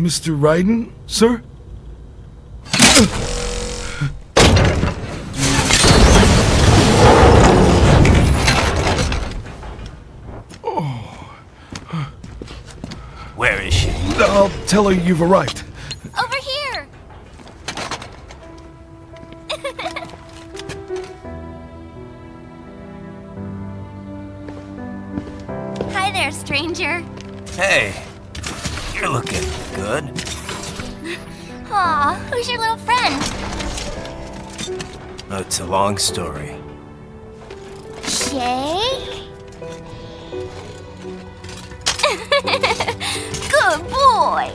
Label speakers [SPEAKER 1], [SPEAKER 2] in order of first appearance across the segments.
[SPEAKER 1] Mr. Raiden, sir?
[SPEAKER 2] Where is she?
[SPEAKER 1] I'll tell her you've arrived.
[SPEAKER 3] Over here! Hi there, stranger.
[SPEAKER 2] Hey, you're looking good.
[SPEAKER 3] Aw, who's your little friend?
[SPEAKER 2] Oh, it's a long story.
[SPEAKER 3] Jake? Good boy!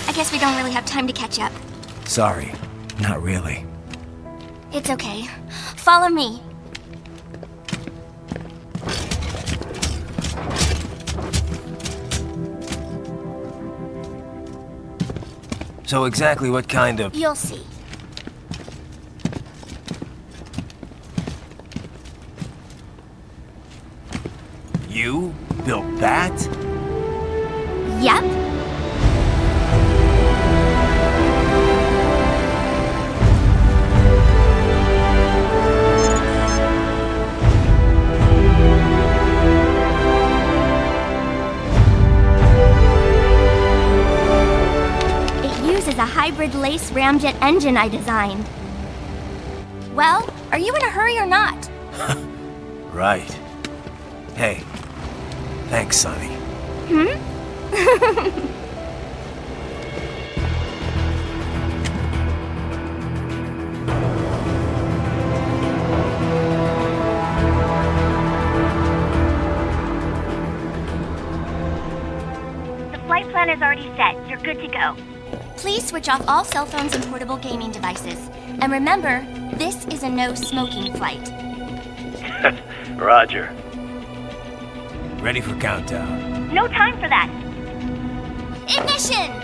[SPEAKER 3] I guess we don't really have time to catch up.
[SPEAKER 2] Sorry, not really.
[SPEAKER 3] It's okay. Follow me.
[SPEAKER 2] So exactly what kind of...
[SPEAKER 3] You'll see.
[SPEAKER 2] You built that?
[SPEAKER 3] Yep. It uses a hybrid lace ramjet engine I designed. Well, are you in a hurry or not?
[SPEAKER 2] Right. Hey, thanks, Sonny.
[SPEAKER 3] The flight plan is already set. You're good to go. Please switch off all cell phones and portable gaming devices. And remember, this is a no-smoking flight.
[SPEAKER 4] Roger.
[SPEAKER 2] Ready for countdown.
[SPEAKER 3] No time for that. Ignition!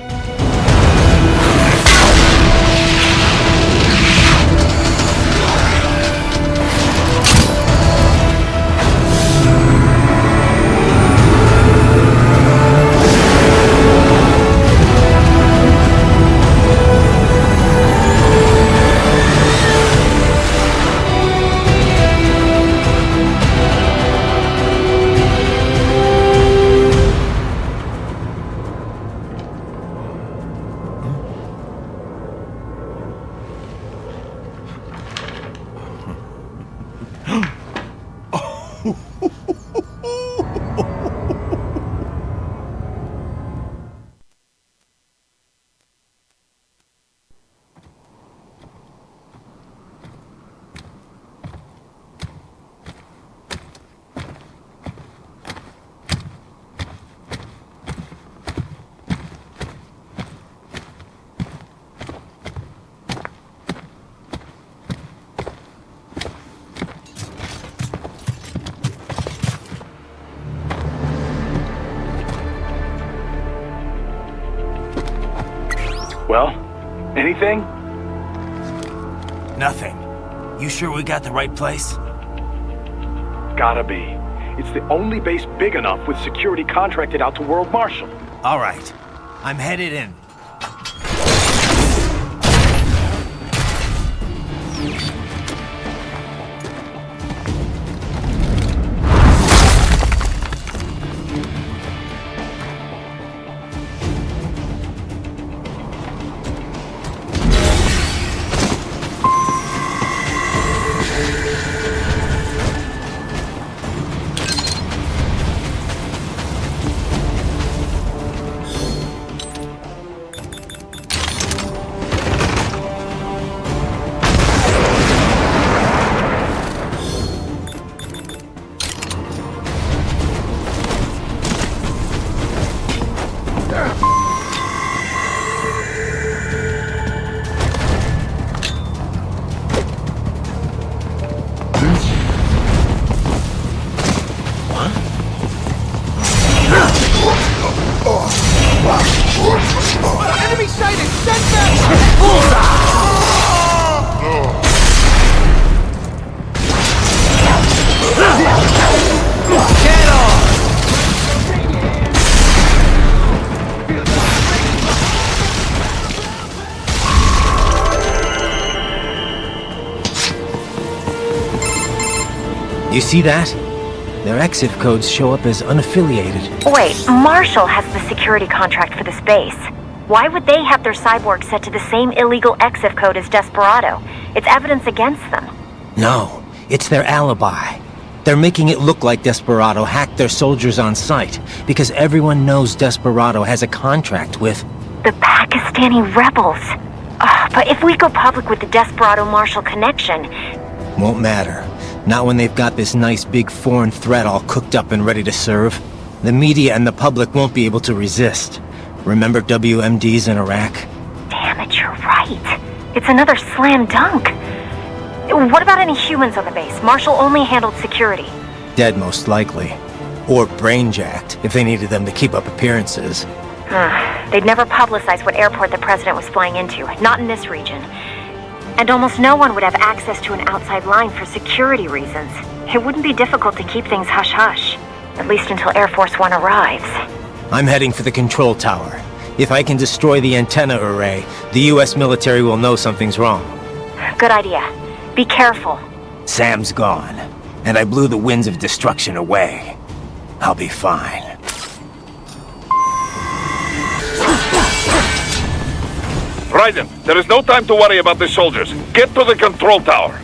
[SPEAKER 4] Well, anything?
[SPEAKER 2] Nothing. You sure we got the right place?
[SPEAKER 4] Gotta be. It's the only base big enough with security contracted out to World Marshal.
[SPEAKER 2] All right. I'm headed in.
[SPEAKER 5] You see that? Their exif codes show up as unaffiliated.
[SPEAKER 6] Wait, Marshall has the security contract for this base. Why would they have their cyborg set to the same illegal exif code as Desperado? It's evidence against them.
[SPEAKER 5] No, it's their alibi. They're making it look like Desperado hacked their soldiers on sight, because everyone knows Desperado has a contract with...
[SPEAKER 6] The Pakistani rebels. But if we go public with the Desperado-Marshall connection...
[SPEAKER 5] Won't matter. Not when they've got this nice big foreign threat all cooked up and ready to serve. The media and the public won't be able to resist. Remember WMDs in Iraq?
[SPEAKER 6] Damn it, you're right. It's another slam dunk. What about any humans on the base? Marshall only handled security.
[SPEAKER 5] Dead, most likely. Or brain-jacked, if they needed them to keep up appearances.
[SPEAKER 6] They'd never publicize what airport the president was flying into, not in this region. And almost no one would have access to an outside line for security reasons. It wouldn't be difficult to keep things hush-hush, at least until Air Force One arrives.
[SPEAKER 5] I'm heading for the control tower. If I can destroy the antenna array, the US military will know something's wrong.
[SPEAKER 6] Good idea. Be careful.
[SPEAKER 5] Sam's gone, and I blew the winds of destruction away. I'll be fine.
[SPEAKER 7] Raiden, there is no time to worry about the soldiers. Get to the control tower.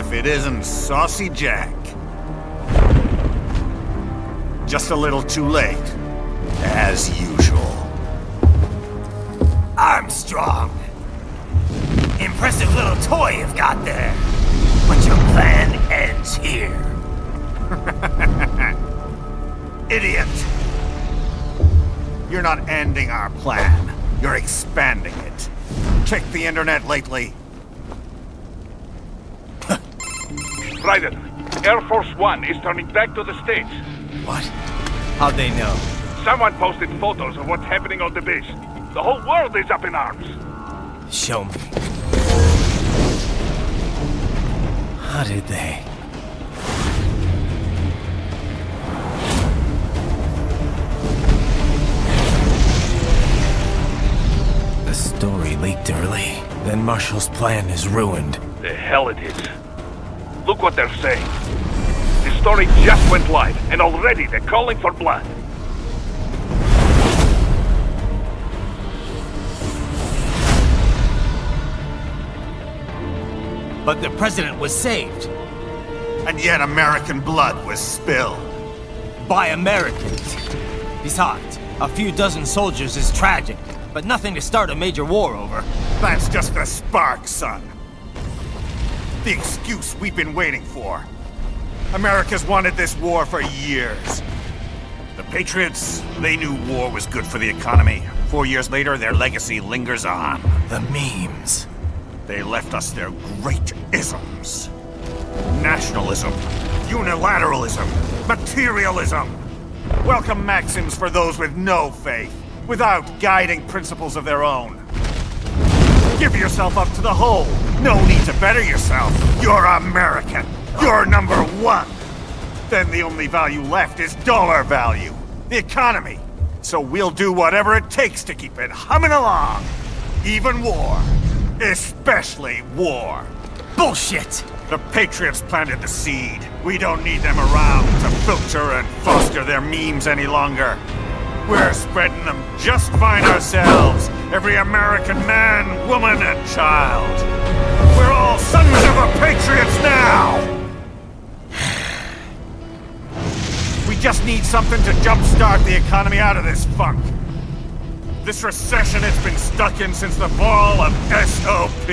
[SPEAKER 8] if it isn't Saucy Jack. Just a little too late, as usual.
[SPEAKER 2] Armstrong! Impressive little toy you've got there. But your plan ends here.
[SPEAKER 8] Idiot! You're not ending our plan. You're expanding it. Check the internet lately.
[SPEAKER 7] Raiden, Air Force One is turning back to the States.
[SPEAKER 2] What? How'd they know?
[SPEAKER 7] Someone posted photos of what's happening on the base. The whole world is up in arms.
[SPEAKER 2] Show me. How did they? The story leaked early. Then Marshall's plan is ruined.
[SPEAKER 7] The hell it is. Look what they're saying. The story just went live, and already they're calling for blood.
[SPEAKER 2] But the president was saved.
[SPEAKER 8] And yet American blood was spilled.
[SPEAKER 2] By Americans. Besides, a few dozen soldiers is tragic, but nothing to start a major war over.
[SPEAKER 8] That's just the spark, son. The excuse we've been waiting for. America's wanted this war for years. The Patriots, they knew war was good for the economy. 4 years later, their legacy lingers on.
[SPEAKER 2] The memes.
[SPEAKER 8] They left us their great isms. Nationalism, unilateralism, materialism. Welcome maxims for those with no faith, without guiding principles of their own. Give yourself up to the whole. No need to better yourself. You're American. You're number one. Then the only value left is dollar value. The economy. So we'll do whatever it takes to keep it humming along. Even war. Especially war.
[SPEAKER 2] Bullshit!
[SPEAKER 8] The Patriots planted the seed. We don't need them around to filter and foster their memes any longer. We're spreading them just fine ourselves. Every American man, woman, and child. We're all sons of the Patriots now! We just need something to jumpstart the economy out of this funk. This recession it's been stuck in since the fall of SOP.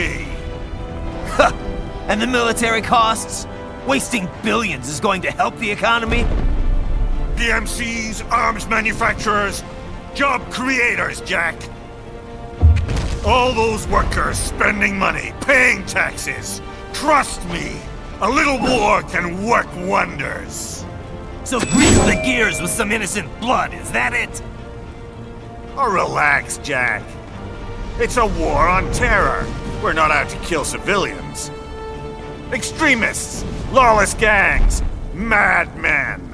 [SPEAKER 2] And the military costs? Wasting billions is going to help the economy?
[SPEAKER 8] PMCs, arms manufacturers, job creators, Jack. All those workers spending money, paying taxes. Trust me, a little war can work wonders.
[SPEAKER 2] So grease the gears with some innocent blood, is that it?
[SPEAKER 8] Oh, relax, Jack. It's a war on terror. We're not out to kill civilians. Extremists, lawless gangs, madmen.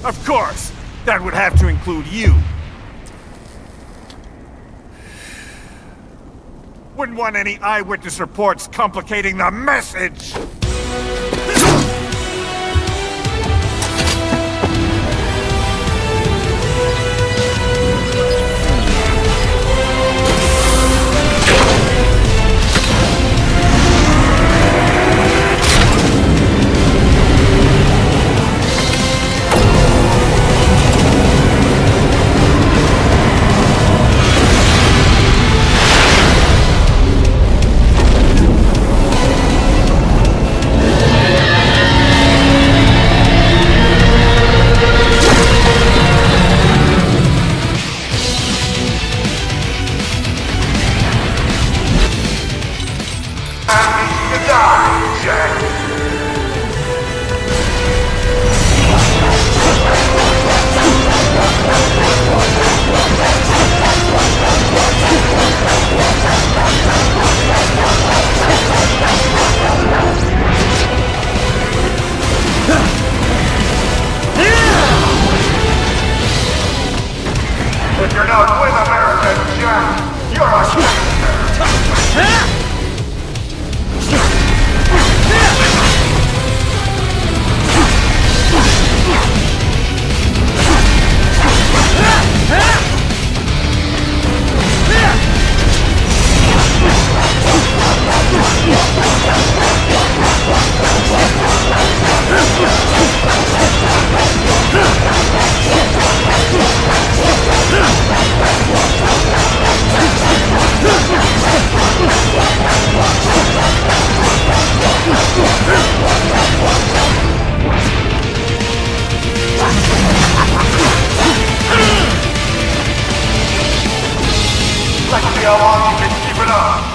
[SPEAKER 8] Of course, that would have to include you. Wouldn't want any eyewitness reports complicating the message. If you're not with America, Jack, you're a gangster.
[SPEAKER 9] Yeah!
[SPEAKER 8] long you can keep it up.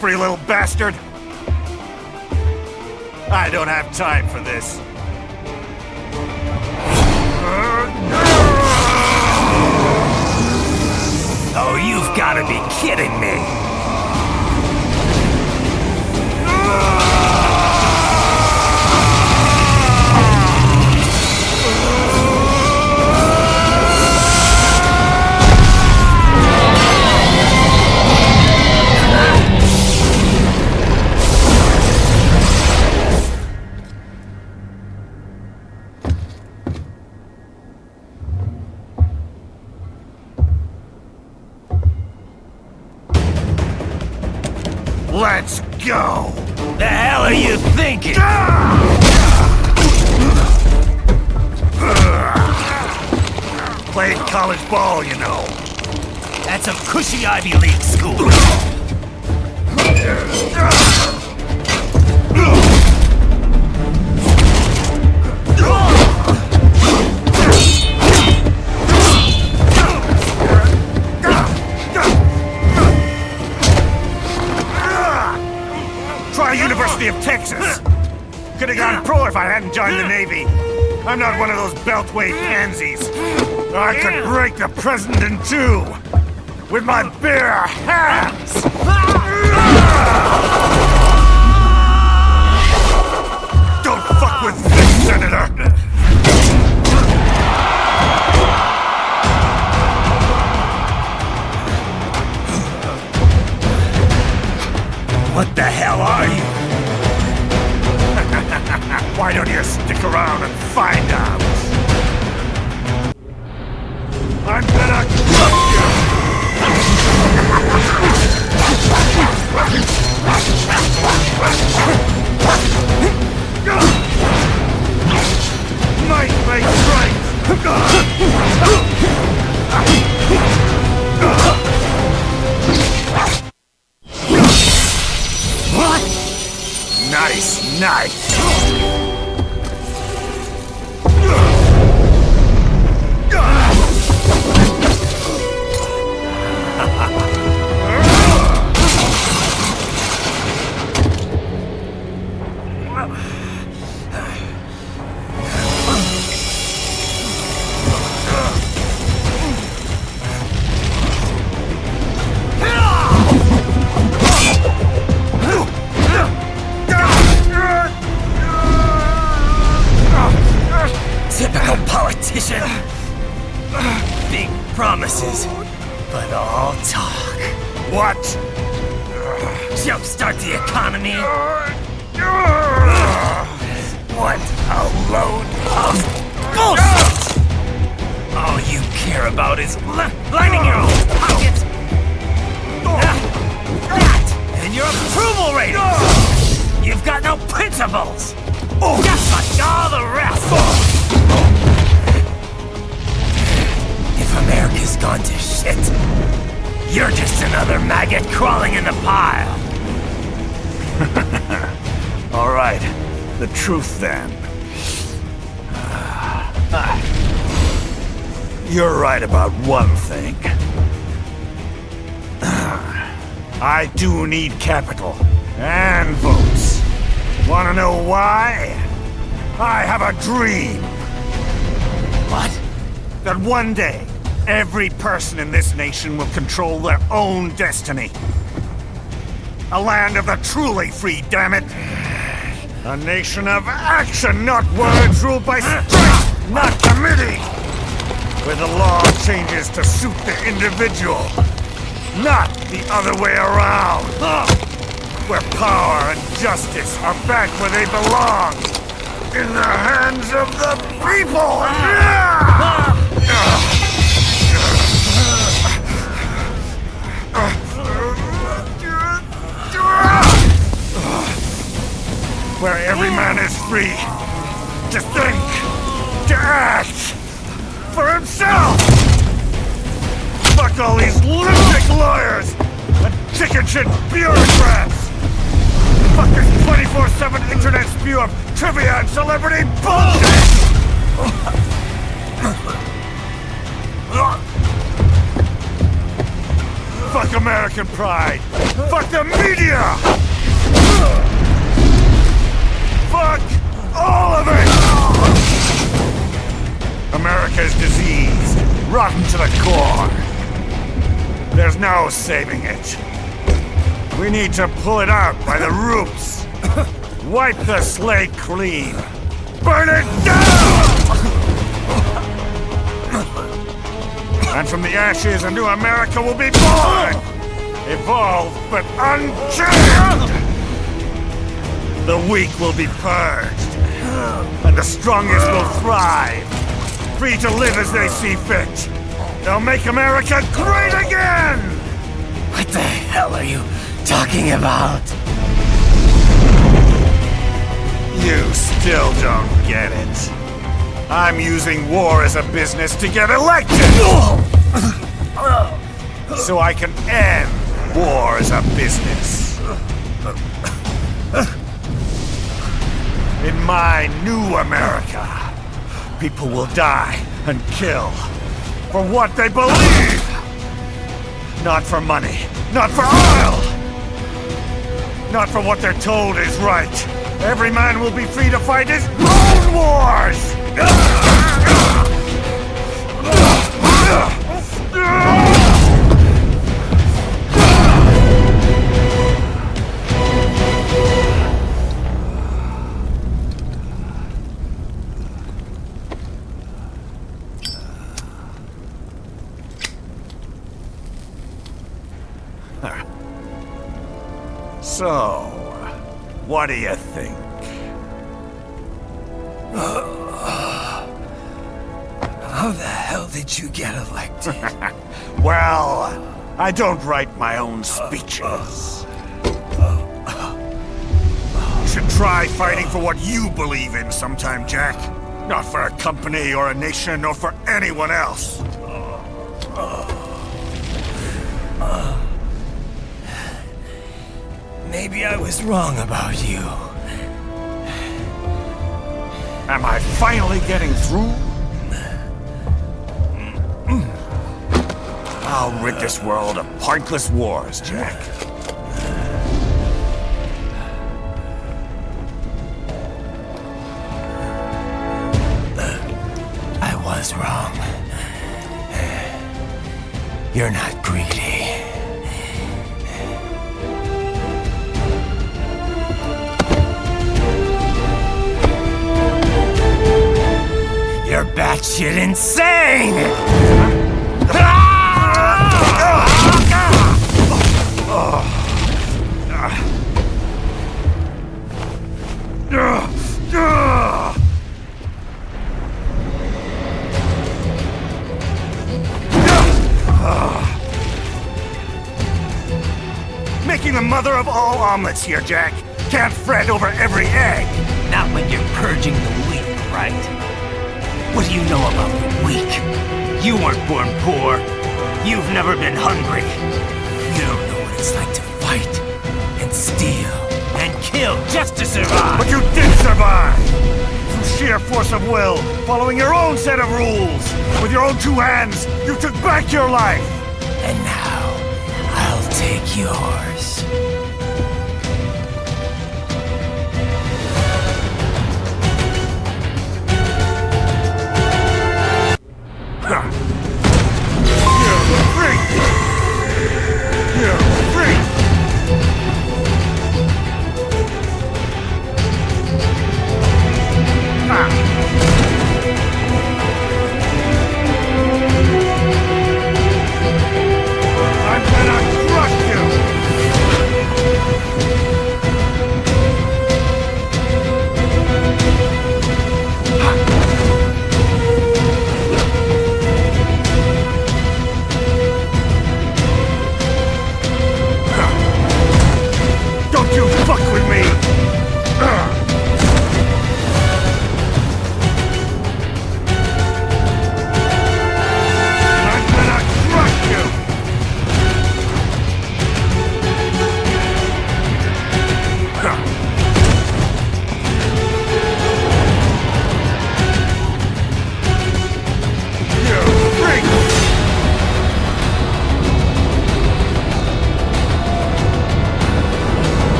[SPEAKER 8] slippery little bastard! I don't have time for this.
[SPEAKER 2] Oh, you've gotta be kidding me!
[SPEAKER 8] Let's go!
[SPEAKER 2] The hell are you thinking?
[SPEAKER 8] Played college ball, you know.
[SPEAKER 2] That's a cushy Ivy League school.
[SPEAKER 8] Try University of Texas. Could have gone pro if I hadn't joined the Navy. I'm not one of those beltway pansies. I could break the president in two with my bare hands. Don't fuck with this, Senator.
[SPEAKER 2] What the hell are you?
[SPEAKER 8] Why don't you stick around and find out? I'm gonna crush you! Might make right!
[SPEAKER 2] What?
[SPEAKER 8] Nice, nice!
[SPEAKER 2] Typical politician. Big promises, but all talk.
[SPEAKER 8] What?
[SPEAKER 2] Jumpstart the economy. What a load of bullshit! All you care about is lining your own pockets. That and your approval rating. You've got no principles. Just like all the rest. If America's gone to shit, you're just another maggot crawling in the pile.
[SPEAKER 8] All right, the truth then. You're right about one thing. I do need capital and votes. Wanna know why? I have a dream.
[SPEAKER 2] What?
[SPEAKER 8] That one day, every person in this nation will control their own destiny. A land of the truly free, damn it! A nation of action, not words, ruled by strength, not committee! Where the law changes to suit the individual, not the other way around! Where power and justice are back where they belong! In the hands of the people! Where every man is free to think, to act for himself! Fuck all these lunatic lawyers and chicken-shit bureaucrats! Fuck this 24/7 internet spew of trivia and celebrity bullshit! Fuck Fuck American pride! Fuck the media! Fuck all of it! America's disease, rotten to the core. There's no saving it. We need to pull it out by the roots. Wipe the slate clean. Burn it down! And from the ashes, a new America will be born! Evolved, but unchained! The weak will be purged, and the strongest will thrive, free to live as they see fit. They'll make America great again!
[SPEAKER 2] What the hell are you talking about?
[SPEAKER 8] You still don't get it. I'm using war as a business to get elected! So I can end war as a business. In my new America, people will die and kill for what they believe! Not for money, not for oil! Not for what they're told is right. Every man will be free to fight his own wars! So, what do you think?
[SPEAKER 2] How the hell did you get elected?
[SPEAKER 8] Well, I don't write my own speeches. You should try fighting for what you believe in sometime, Jack. Not for a company or a nation or for anyone else.
[SPEAKER 2] Maybe I was wrong about you.
[SPEAKER 8] Am I finally getting through? I'll rid this world of pointless wars, Jack.
[SPEAKER 2] I was wrong. You're not greedy. You're batshit insane!
[SPEAKER 8] Making the mother of all omelets here, Jack. Can't fret over every egg.
[SPEAKER 2] Not when you're purging the weak, right? What do you know about the weak? You weren't born poor. You've never been hungry. You don't know what it's like to fight, and steal, and kill just to survive.
[SPEAKER 8] But you did survive! Through sheer force of will, following your own set of rules. With your own two hands, you took back your life!
[SPEAKER 2] And now, I'll take yours.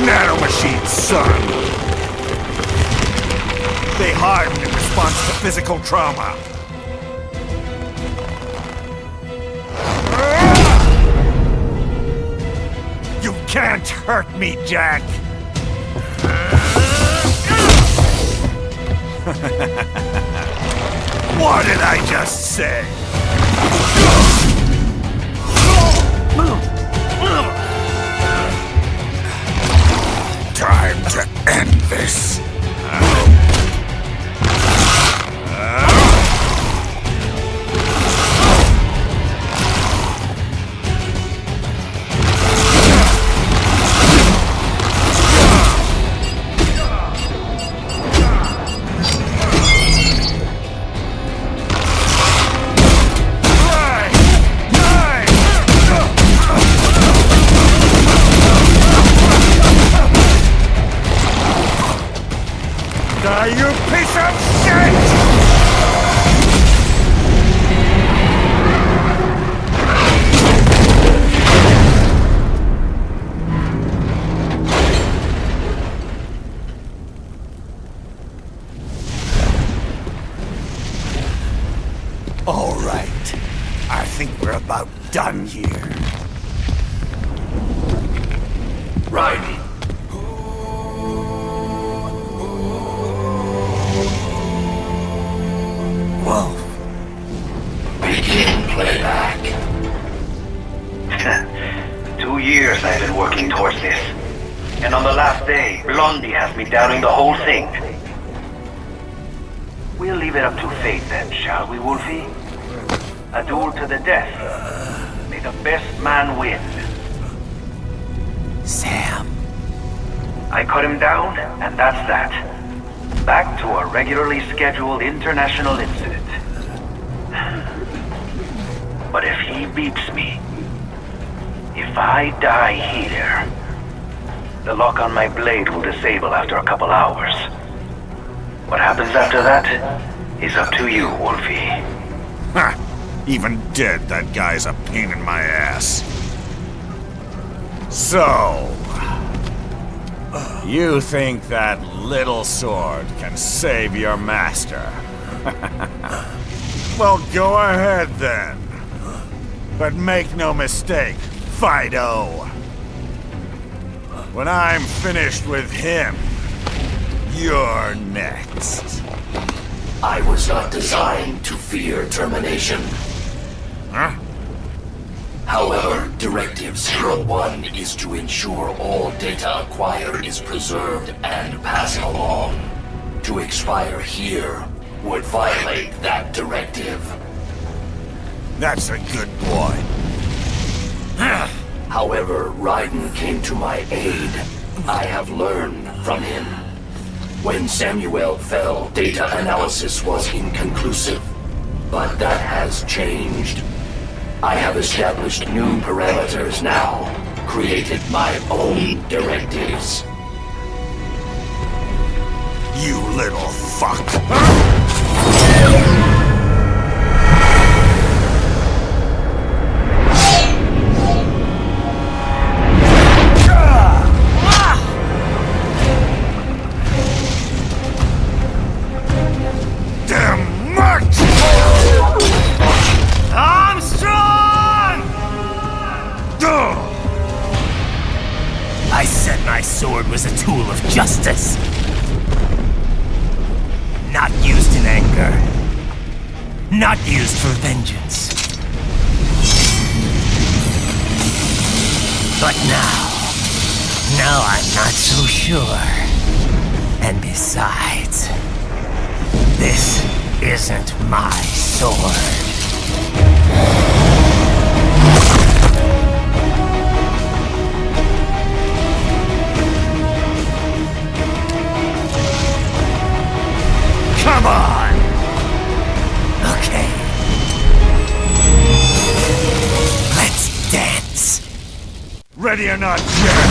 [SPEAKER 8] Nanomachines, son! They hardened in response to physical trauma. You can't hurt me, Jack! What did I just say? Time to end this. You piece of shit! All right. I think we're about done here.
[SPEAKER 2] Right.
[SPEAKER 9] Wolf. Begin playback.
[SPEAKER 10] 2 years I've been working towards this. And on the last day, Blondie has me doubting the whole thing. We'll leave it up to fate then, shall we, Wolfie? A duel to the death. May the best man win.
[SPEAKER 2] Sam.
[SPEAKER 10] I cut him down, and that's that. Back to a regularly scheduled international incident. But if he beats me, if I die here, the lock on my blade will disable after a couple hours. What happens after that is up to you, Wolfie.
[SPEAKER 8] Ha! Even dead, that guy's a pain in my ass. So... you think that little sword can save your master? Well, go ahead then. But make no mistake, Fido. When I'm finished with him, you're next.
[SPEAKER 9] I was not designed to fear termination.
[SPEAKER 8] Huh?
[SPEAKER 9] However, Directive 01 is to ensure all data acquired is preserved and passed along. To expire here would violate that directive.
[SPEAKER 8] That's a good boy.
[SPEAKER 9] However, Raiden came to my aid. I have learned from him. When Samuel fell, data analysis was inconclusive. But that has changed. I have established new parameters now, created my own directives.
[SPEAKER 8] You little fuck. Damn much!
[SPEAKER 2] I said my sword was a tool of justice. Not used in anger. Not used for vengeance. But now I'm not so sure. And besides, this isn't my sword.
[SPEAKER 8] Come on!
[SPEAKER 2] Okay. Let's dance.
[SPEAKER 8] Ready or not, Jack?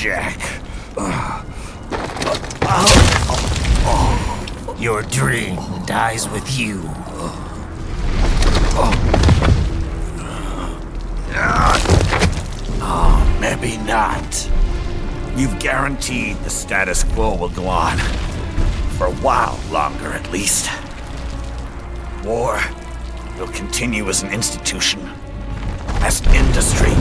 [SPEAKER 8] Jack.
[SPEAKER 2] Your dream dies with you.
[SPEAKER 8] Oh, maybe not. You've guaranteed the status quo will go on. For a while longer, at least. War will continue as an institution. As an industry.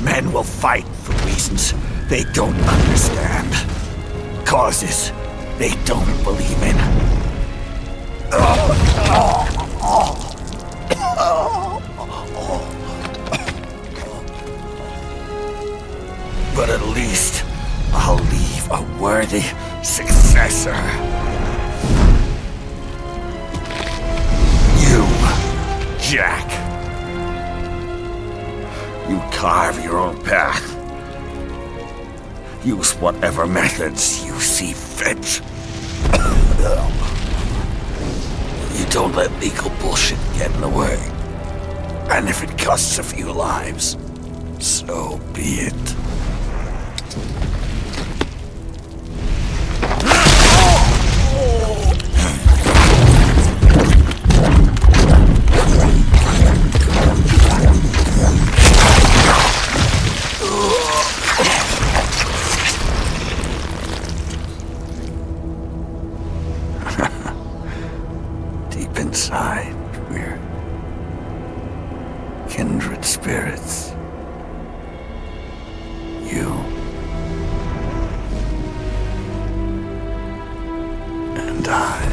[SPEAKER 8] Men will fight for reasons they don't understand. Causes they don't believe in. But at least I'll leave a worthy successor. You, Jack. You carve your own path. Use whatever methods you see fit. You don't let legal bullshit get in the way. And if it costs a few lives, so be it. Inside, we're kindred spirits. You and I.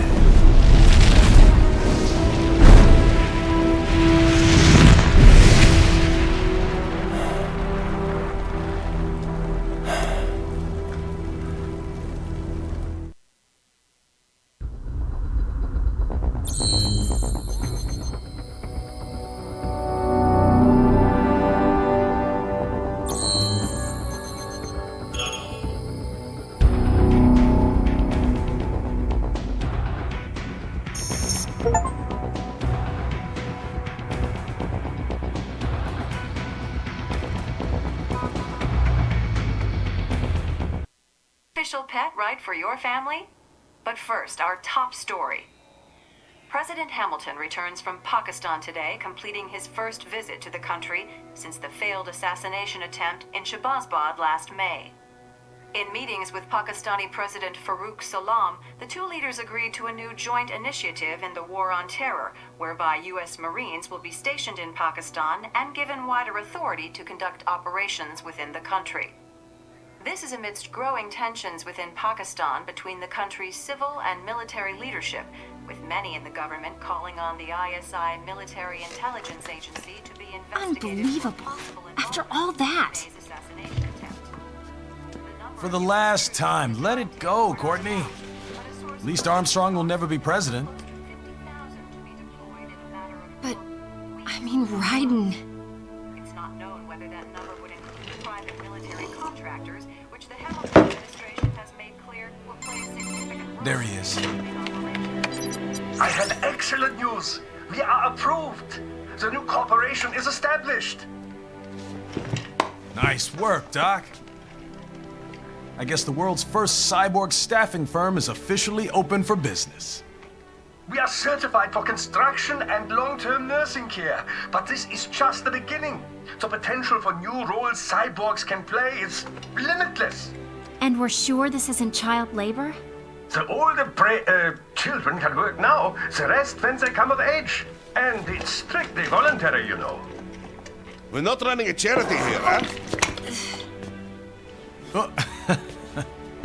[SPEAKER 11] Official pet right for your family? But first, our top story. President Hamilton returns from Pakistan today, completing his first visit to the country since the failed assassination attempt in Shahbazbad last May. In meetings with Pakistani President Farooq Salam, the two leaders agreed to a new joint initiative in the war on terror, whereby U.S. Marines will be stationed in Pakistan and given wider authority to conduct operations within the country. This is amidst growing tensions within Pakistan between the country's civil and military leadership, with many in the government calling on the ISI military intelligence agency to be investigated.
[SPEAKER 12] Unbelievable. After all that.
[SPEAKER 13] For the last time, let it go, Courtney. At least Armstrong will never be president.
[SPEAKER 12] But, I mean, Raiden.
[SPEAKER 11] It's not known whether that number would include private military contractors, which the Hamilton administration has made clear will play a significant role.
[SPEAKER 13] There he is.
[SPEAKER 14] I have excellent news. We are approved. The new corporation is established.
[SPEAKER 13] Nice work, Doc. I guess the world's first cyborg staffing firm is officially open for business.
[SPEAKER 14] We are certified for construction and long-term nursing care, but this is just the beginning. The potential for new roles cyborgs can play is limitless.
[SPEAKER 12] And we're sure this isn't child labor?
[SPEAKER 14] The older children can work now, the rest when they come of age. And it's strictly voluntary, you know.
[SPEAKER 15] We're not running a charity here, huh?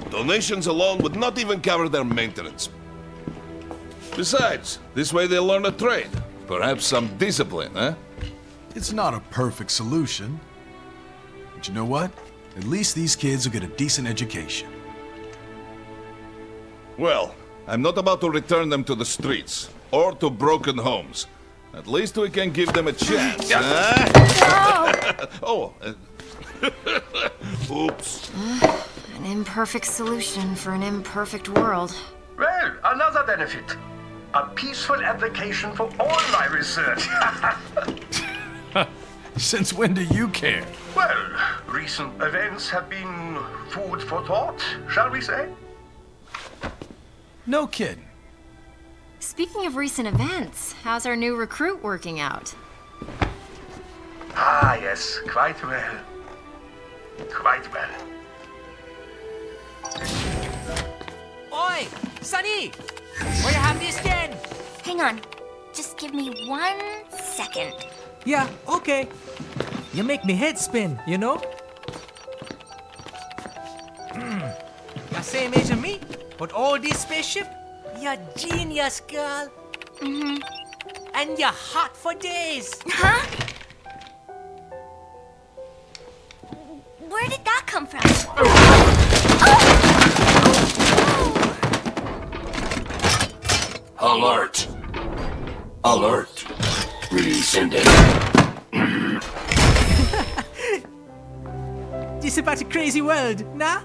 [SPEAKER 15] Donations alone would not even cover their maintenance. Besides, this way they'll learn a trade. Perhaps some discipline, huh?
[SPEAKER 13] It's not a perfect solution. But you know what? At least these kids will get a decent education.
[SPEAKER 15] Well, I'm not about to return them to the streets, or to broken homes. At least we can give them a chance, huh? Oh, oops.
[SPEAKER 12] An imperfect solution for an imperfect world.
[SPEAKER 14] Well, another benefit. A peaceful application for all my research.
[SPEAKER 13] Since when do you care?
[SPEAKER 14] Well, recent events have been food for thought, shall we say?
[SPEAKER 13] No kidding.
[SPEAKER 12] Speaking of recent events, how's our new recruit working out?
[SPEAKER 14] Ah, yes, quite well. Quite well.
[SPEAKER 16] Oi! Sunny! Where you have this then?
[SPEAKER 3] Hang on. Just give me 1 second.
[SPEAKER 16] Yeah, okay. You make me head spin, you know? You're same age as me, but all this spaceship, you're genius, girl.
[SPEAKER 3] Mm-hmm.
[SPEAKER 16] And you're hot for days.
[SPEAKER 3] Huh? Where did that come from?
[SPEAKER 9] Alert! Alert! Rescinding.
[SPEAKER 16] This about a crazy world, nah?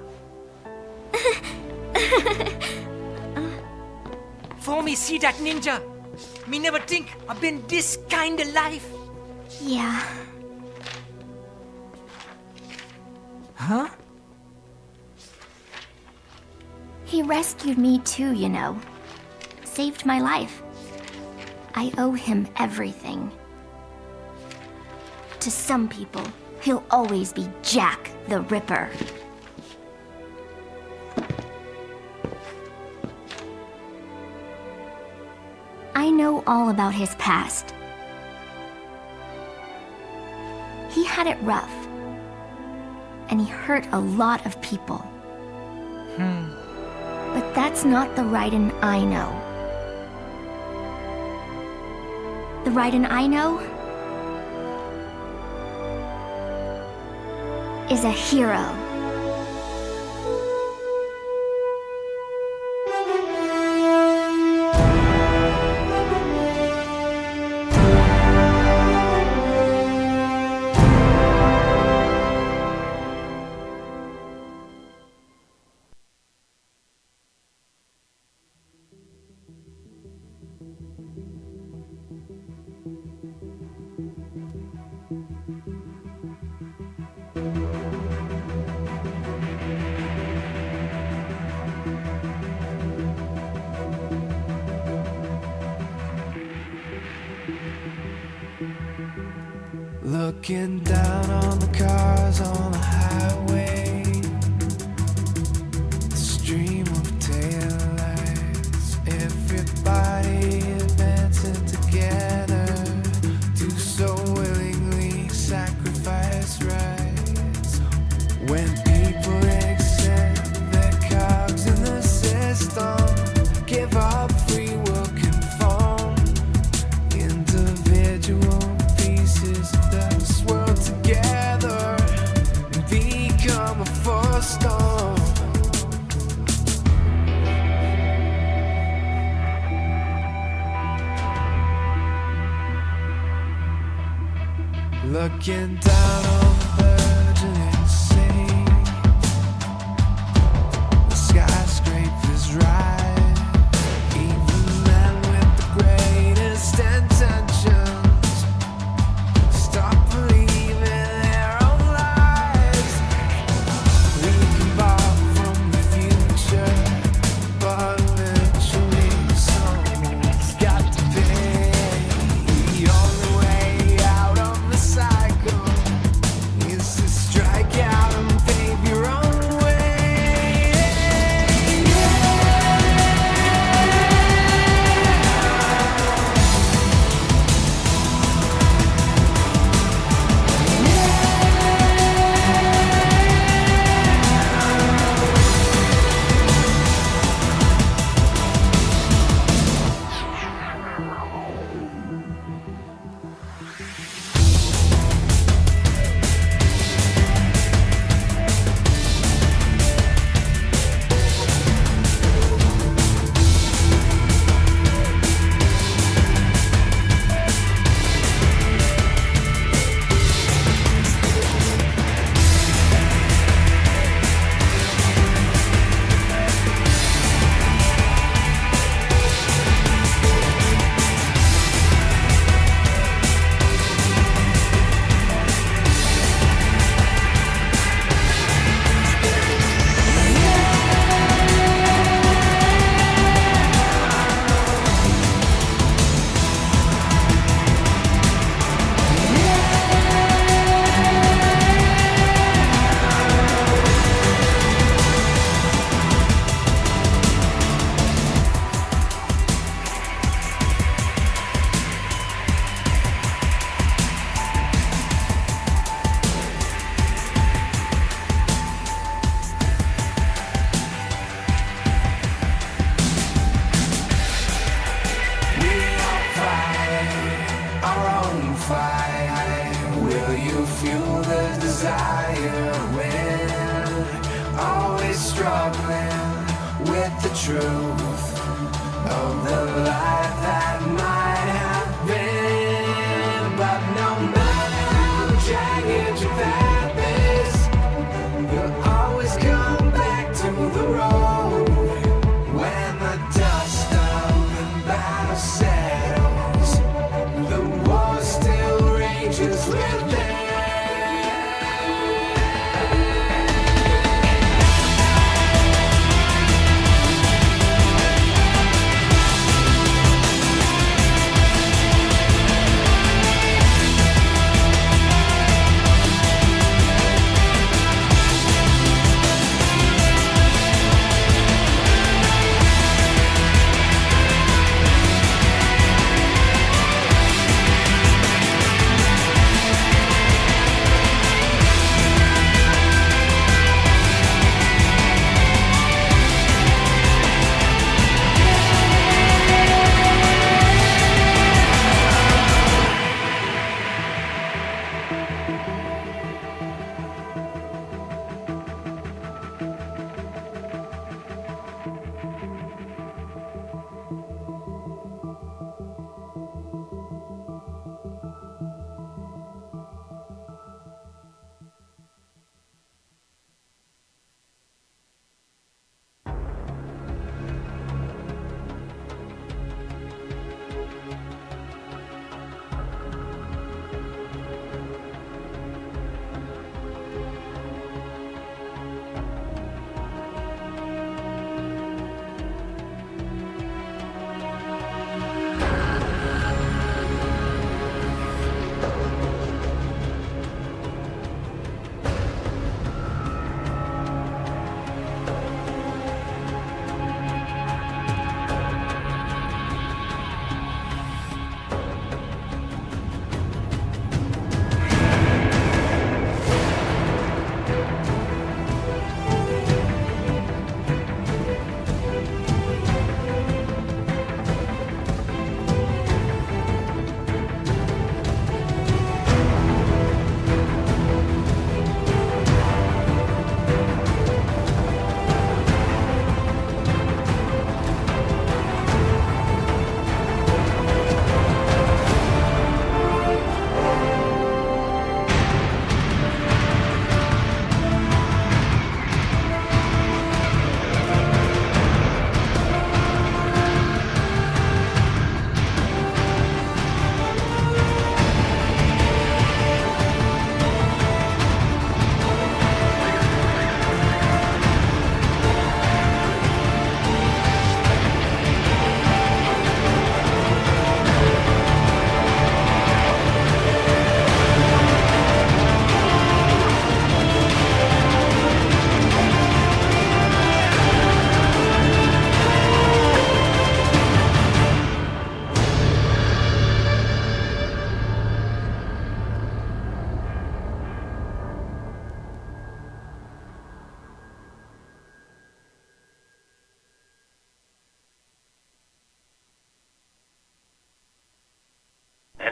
[SPEAKER 16] For me see that ninja, me never think I've been this kind of life.
[SPEAKER 3] Yeah.
[SPEAKER 16] Huh?
[SPEAKER 3] He rescued me too, you know. Saved my life. I owe him everything. To some people, he'll always be Jack the Ripper. I know all about his past. He had it rough. And he hurt a lot of people. But that's not the Raiden I know. The Raiden I know is a hero.
[SPEAKER 17] Looking down on the cars on the highway, the stream of taillights, everybody advancing together, do so willingly sacrifice rights. When people accept their cogs in the system, give up free will conform, individual pieces of this world together and become a force storm. Looking down on the burgeoning sea, the skyscrapers rise, even men with the greatest intentions stop believing their own lies. We can borrow from the future, but eventually someone's got to pay. The only way out of the cycle is to strike out fuel the desire when always struggling with the truth of the life that might have been. But no matter how jagged your path is, you'll always come back to the road when the dust of the battle settles. The war still rages within.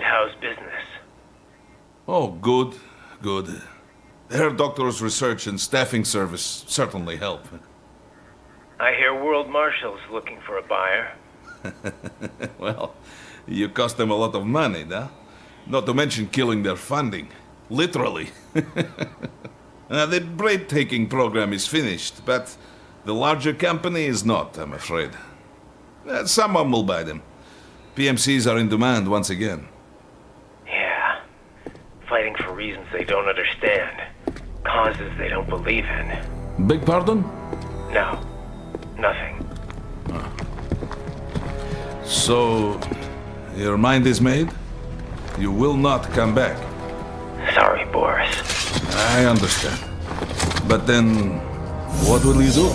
[SPEAKER 10] How's business?
[SPEAKER 15] Oh, good, good. Herr Doctor's research and staffing service certainly help.
[SPEAKER 10] I hear World Marshal's looking for a buyer.
[SPEAKER 15] Well, you cost them a lot of money, huh? Not to mention killing their funding. Literally. The bread-taking program is finished, but the larger company is not, I'm afraid. Someone will buy them. PMCs are in demand once again.
[SPEAKER 10] Yeah. Fighting for reasons they don't understand. Causes they don't believe in.
[SPEAKER 15] Beg pardon?
[SPEAKER 10] No. Nothing.
[SPEAKER 15] So, your mind is made? You will not come back.
[SPEAKER 10] Sorry, Boris.
[SPEAKER 15] I understand. But then, what will you do?